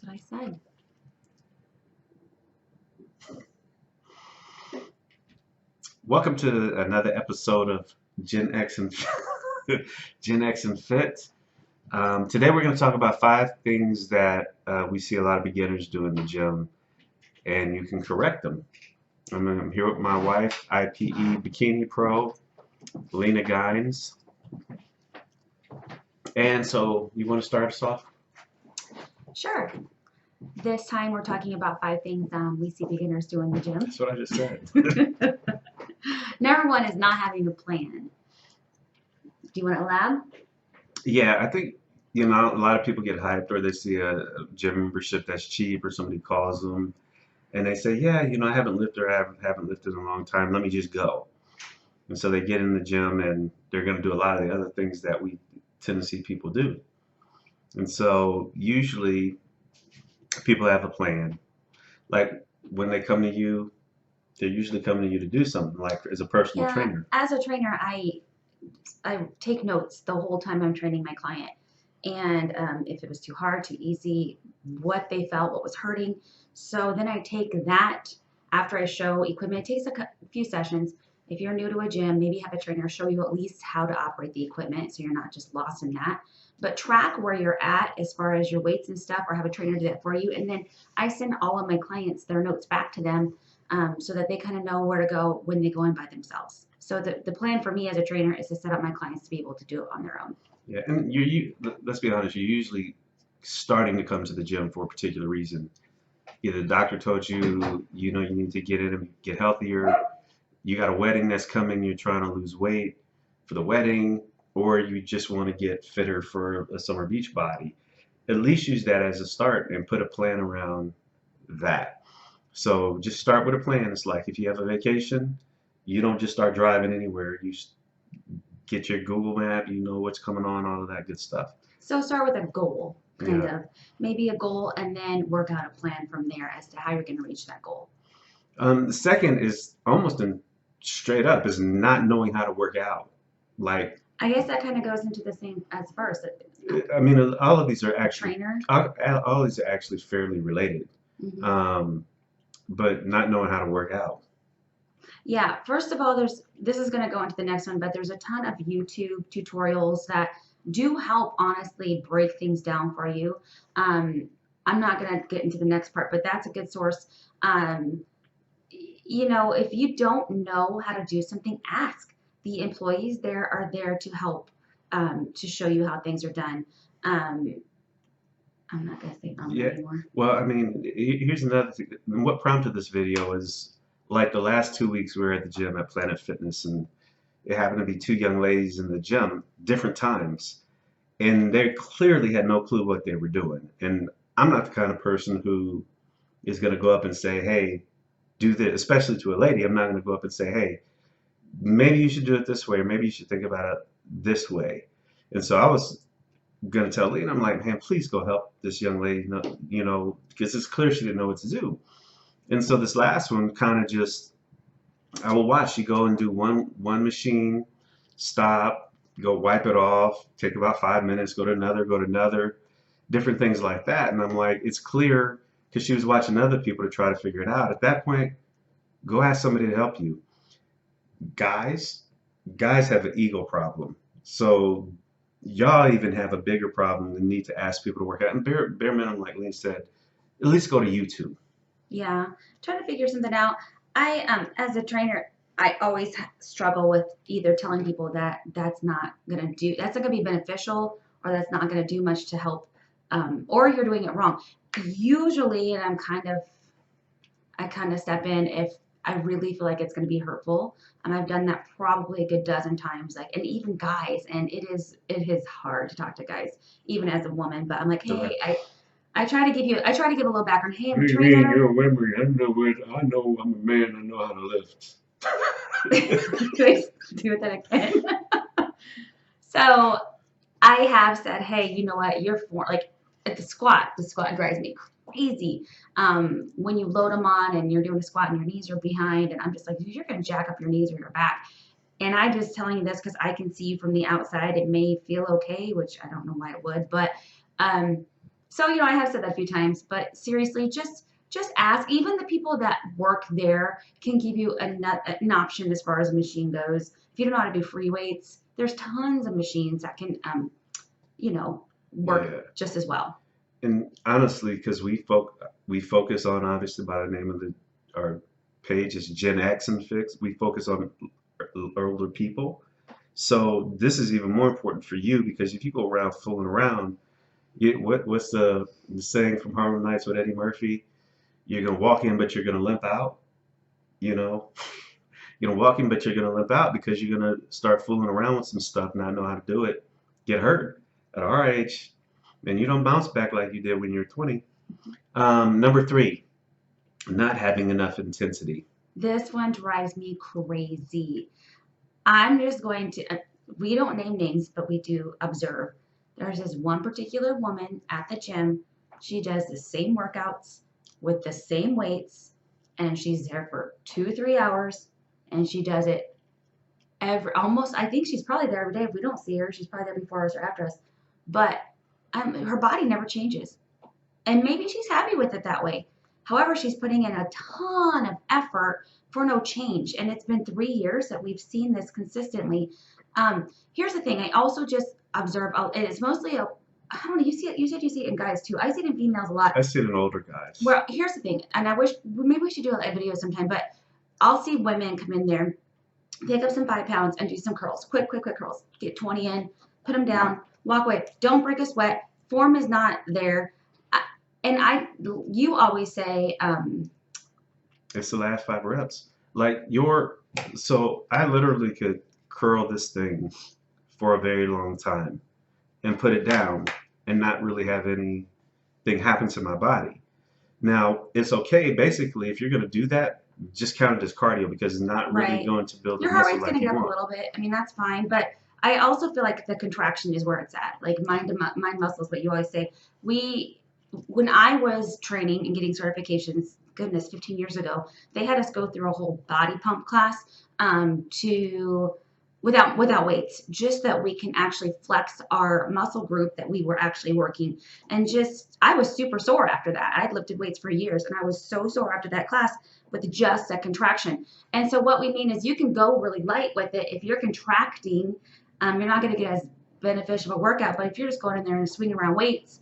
That's what I said. Welcome to another episode of Gen X and Gen X and Fit. Today we're going to talk about 5 things that we see a lot of beginners do in the gym, and you can correct them. I'm here with my wife, IPE Bikini Pro, Lena Gines. And so, you want to start us off? Sure. This time we're talking about 5 things we see beginners do in the gym. That's what I just said. Number 1 is not having a plan. Do you want to elaborate? Yeah, I think, a lot of people get hyped or they see a gym membership that's cheap or somebody calls them and they say, yeah, I haven't lifted or I haven't lifted in a long time. Let me just go. And so they get in the gym and they're going to do a lot of the other things that we tend to see people do. And so usually people have a plan. Like when they come to you, they're usually coming to you to do something, like as a personal trainer. As a trainer, I take notes the whole time I'm training my client. And if it was too hard, too easy, what they felt, what was hurting. So then I take that after I show equipment. It takes a few sessions. If you're new to a gym, maybe have a trainer show you at least how to operate the equipment so you're not just lost in that. But track where you're at as far as your weights and stuff, or have a trainer do that for you. And then I send all of my clients their notes back to them so that they kind of know where to go when they go in by themselves. So the plan for me as a trainer is to set up my clients to be able to do it on their own. Yeah, and let's be honest, you're usually starting to come to the gym for a particular reason. Either the doctor told you, you need to get in and get healthier. You got a wedding that's coming, you're trying to lose weight for the wedding, or you just want to get fitter for a summer beach body. At least use that as a start and put a plan around that. So just start with a plan. It's like if you have a vacation, you don't just start driving anywhere. You get your Google map, you know what's coming on, all of that good stuff. So start with a goal, kind of. Maybe a goal, and then work out a plan from there as to how you're going to reach that goal. The second is almost straight up is not knowing how to work out. Like, I guess that kind of goes into the same as first. I mean, all of these are actually trainer. All of these are actually fairly related, but not knowing how to work out. Yeah, first of all, this is going to go into the next one, but there's a ton of YouTube tutorials that do help honestly break things down for you. I'm not going to get into the next part, but that's a good source. If you don't know how to do something, ask. The employees there are there to help, to show you how things are done. I'm not going to say anymore. Well, I mean, here's another thing. What prompted this video is, like, the last 2 weeks we were at the gym at Planet Fitness, and it happened to be 2 young ladies in the gym, different times, and they clearly had no clue what they were doing. And I'm not the kind of person who is going to go up and say, hey, do this, especially to a lady. I'm not going to go up and say, hey, maybe you should do it this way, or maybe you should think about it this way. And so I was going to tell Lena, I'm like, man, please go help this young lady, because it's clear she didn't know what to do. And so this last one kind of just, I will watch. You go and do one machine, stop, go wipe it off, take about 5 minutes, go to another, different things like that. And I'm like, it's clear, because she was watching other people to try to figure it out. At that point, go ask somebody to help you. Guys have an ego problem. So y'all even have a bigger problem than need to ask people to work out. And bare minimum, like Lynn said, at least go to YouTube. Yeah, try to figure something out. I, as a trainer, I always struggle with either telling people that that's not going to be beneficial, or that's not going to do much to help, or you're doing it wrong. Usually, and I kind of step in if I really feel like it's going to be hurtful. And I've done that probably a good dozen times, and even guys, and it is hard to talk to guys, even as a woman. But I'm like, hey, I try to give a little background. Hey, I'm a trainer. You're a woman. I know I'm a man. I know how to lift. Do that again. So I have said, hey, you know what? You're at the squat drives me crazy. When you load them on and you're doing a squat and your knees are behind, and I'm just like, you're going to jack up your knees or your back. And I'm just telling you this because I can see you from the outside. It may feel okay, which I don't know why it would, but So, I have said that a few times, but seriously, just ask. Even the people that work there can give you an option as far as a machine goes. If you don't know how to do free weights, there's tons of machines that can, work Yeah. just as well. And honestly, because we focus on, obviously by the name of our page is Gen X and Fix. We focus on older people. So this is even more important for you because if you go around fooling around, what's the saying from Harlem Nights with Eddie Murphy? You're gonna walk in, but you're gonna limp out. You know, you're gonna walk in, but you're gonna limp out because you're gonna start fooling around with some stuff, not know how to do it, get hurt at our age, and you don't bounce back like you did when you were 20. Number three, not having enough intensity. This one drives me crazy. I'm just going to, we don't name names, but we do observe. There's this one particular woman at the gym. She does the same workouts with the same weights, and she's there for 2, 3 hours, and she does it almost, I think she's probably there every day. If we don't see her, she's probably there before us or after us. But her body never changes. And maybe she's happy with it that way. However, she's putting in a ton of effort for no change. And it's been 3 years that we've seen this consistently. Here's the thing. I also just observe, it's mostly I don't know, you see it, you said you see it in guys too. I see it in females a lot. I see it in older guys. Well, here's the thing, and I wish, maybe we should do a video sometime, but I'll see women come in there, pick up some 5 pounds and do some curls. Quick curls. Get 20 in, put them down, walk away. Don't break a sweat. Form is not there. You always say, It's the last 5 reps. So I literally could curl this thing for a very long time and put it down and not really have anything happen to my body. Now, it's okay, basically, if you're going to do that, just count it as cardio because it's not really right, going to build a your heart muscle rate's like going to you get up a want. little bit. I mean, that's fine, but I also feel like the contraction is where it's at. Like mind muscles, what you always say. When I was training and getting certifications, goodness, 15 years ago, they had us go through a whole body pump class to without weights, just that we can actually flex our muscle group that we were actually working. And just I was super sore after that. I'd lifted weights for years, and I was so sore after that class with just a contraction. And so what we mean is you can go really light with it if you're contracting. You're not going to get as beneficial of a workout, but if you're just going in there and swinging around weights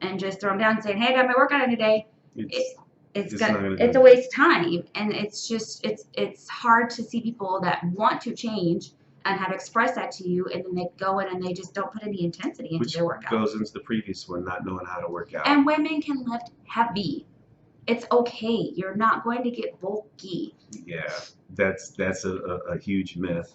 and just throw them down and saying, "Hey, I got my workout in today," It's not gonna do it's a anything. waste of time, and it's hard to see people that want to change and have expressed that to you, and then they go in and they just don't put any intensity into Which their workout. goes into the previous one, not knowing how to work out. And women can lift heavy. It's okay. You're not going to get bulky. Yeah, that's a huge myth.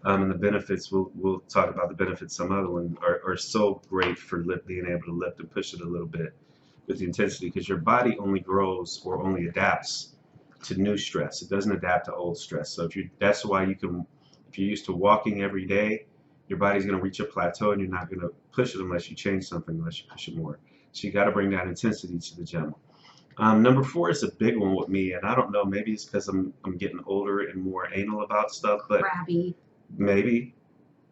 And the benefits, we'll talk about the benefits. Some other one are so great for being able to lift and push it a little bit with the intensity because your body only grows or only adapts to new stress. It doesn't adapt to old stress. So that's why if you're used to walking every day, your body's going to reach a plateau and you're not going to push it unless you change something, unless you push it more. So you got to bring that intensity to the gym. Number four is a big one with me, and I don't know, maybe it's because I'm getting older and more anal about stuff, but Crabby. maybe.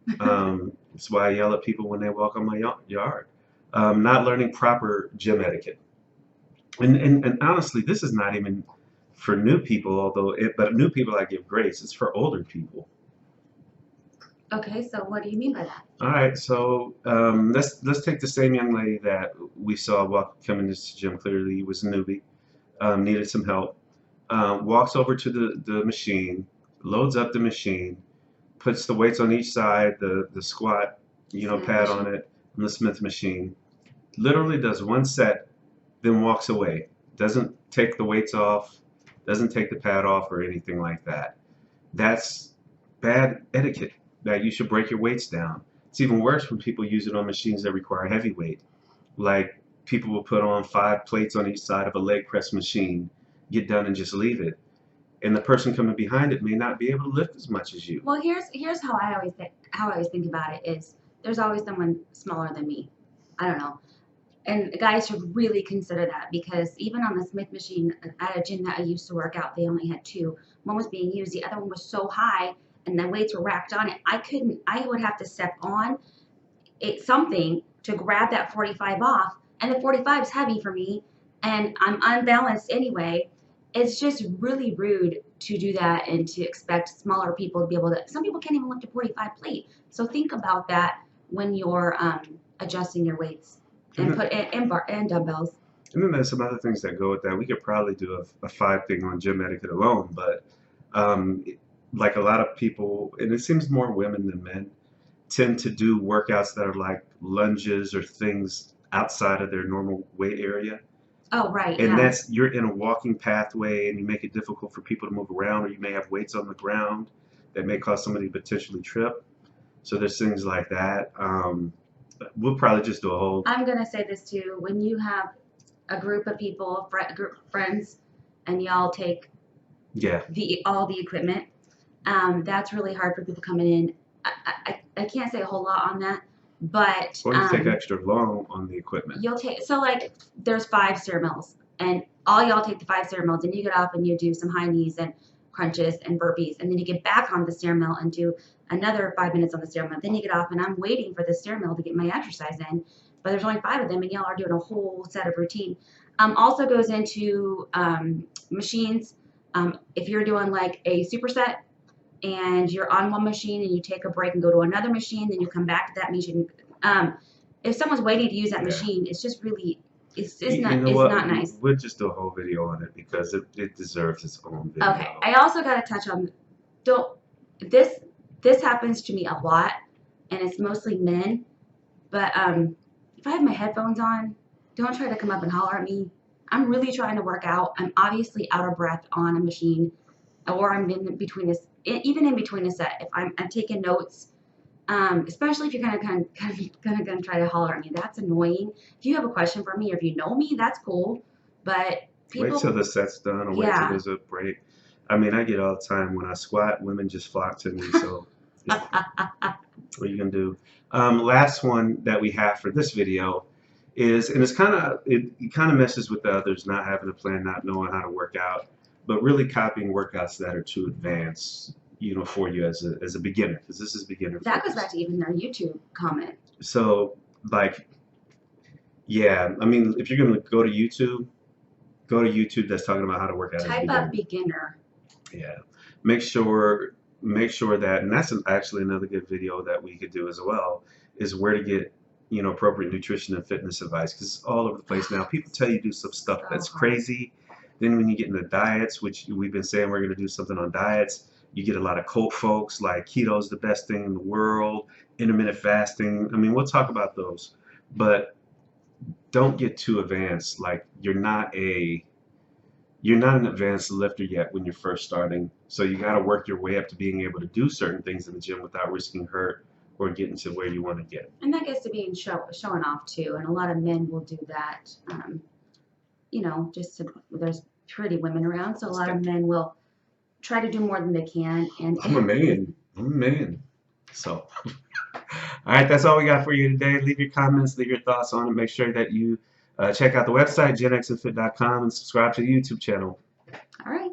That's why I yell at people when they walk on my yard. Not learning proper gym etiquette. And honestly, this is not even for new people, but new people I give grace. It's for older people. Okay, so what do you mean by that? All right, so let's take the same young lady that we saw coming into the gym. Clearly, was a newbie, needed some help. Walks over to the machine, loads up the machine, puts the weights on each side, the squat, Smith pad machine. on it, on the Smith machine. Literally does one set, then walks away. Doesn't take the weights off, doesn't take the pad off or anything like that. That's bad etiquette. That you should break your weights down. It's even worse when people use it on machines that require heavy weight. Like people will put on 5 plates on each side of a leg press machine, get done and just leave it. And the person coming behind it may not be able to lift as much as you. Well, here's how I always think about it is there's always someone smaller than me. I don't know. And guys should really consider that because even on the Smith machine at a gym that I used to work out, they only had two. One was being used, the other one was so high and the weights were racked on it. I would have to step on something to grab that 45 off and the 45 is heavy for me, and I'm unbalanced anyway. It's just really rude to do that and to expect smaller people to be able to. Some people can't even lift a 45 plate. So think about that when you're adjusting your weights And and then, put and bar and dumbbells. and then there's some other things that go with that. We could probably do a 5 thing on gym etiquette alone, but um, like a lot of people, and it seems more women than men, tend to do workouts that are like lunges or things outside of their normal weight area. Oh, right, And yeah. that's you're in a walking pathway and you make it difficult for people to move around, or you may have weights on the ground that may cause somebody to potentially trip. So there's things like that. We'll probably just do a whole, I'm gonna say this too. When you have a group of people, friends, and y'all take yeah. all the equipment, that's really hard for people coming in. I can't say a whole lot on that, but Or you take extra long on the equipment. you'll take, so like there's 5 stair mills, and all y'all take the 5 stair mills, and you get off and you do some high knees and crunches and burpees, and then you get back on the stair mill and do another 5 minutes on the stair mill. Then you get off, and I'm waiting for the stair mill to get my exercise in, but there's only 5 of them, and y'all are doing a whole set of routine. Also goes into machines. If you're doing like a superset and you're on one machine and you take a break and go to another machine, then you come back to that machine. If someone's waiting to use that Yeah. machine, it's just really, it's You not, know it's what? not nice. We'll just do a whole video on it because it deserves its own video. Okay, I also got to touch on, don't, this happens to me a lot, and it's mostly men, but if I have my headphones on, don't try to come up and holler at me. I'm really trying to work out. I'm obviously out of breath on a machine, or I'm in between this, even in between a set. If I'm taking notes, especially if you're gonna try to holler at me, that's annoying. If you have a question for me, or if you know me, that's cool. But Wait till people, the set's done, or wait till yeah. there's a break. I mean, I get all the time when I squat, women just flock to me. So what are you gonna do? Last one that we have for this video is, and it's it kind of messes with the others, not having a plan, not knowing how to work out, but really copying workouts that are too advanced, for you as a beginner, because this is beginner That goes focused. back to even their YouTube comment. So like, yeah, I mean, if you're gonna go to YouTube that's talking about how to work out as a Type beginner. up beginner. Yeah, make sure that, and that's actually another good video that we could do as well, is where to get appropriate nutrition and fitness advice, because it's all over the place now. People tell you do some stuff that's crazy, then when you get into diets, which we've been saying we're going to do something on diets, you get a lot of cult folks like keto is the best thing in the world, intermittent fasting. I mean, we'll talk about those, but don't get too advanced. Like you're not an advanced lifter yet when you're first starting, so you got to work your way up to being able to do certain things in the gym without risking hurt or getting to where you want to get. And that gets to being showing off too, and a lot of men will do that. There's pretty women around, so a lot of men will try to do more than they can. And I'm a man. So, all right, that's all we got for you today. Leave your comments, leave your thoughts on it. Make sure that you check out the website, genxandfit.com, and subscribe to the YouTube channel. all right.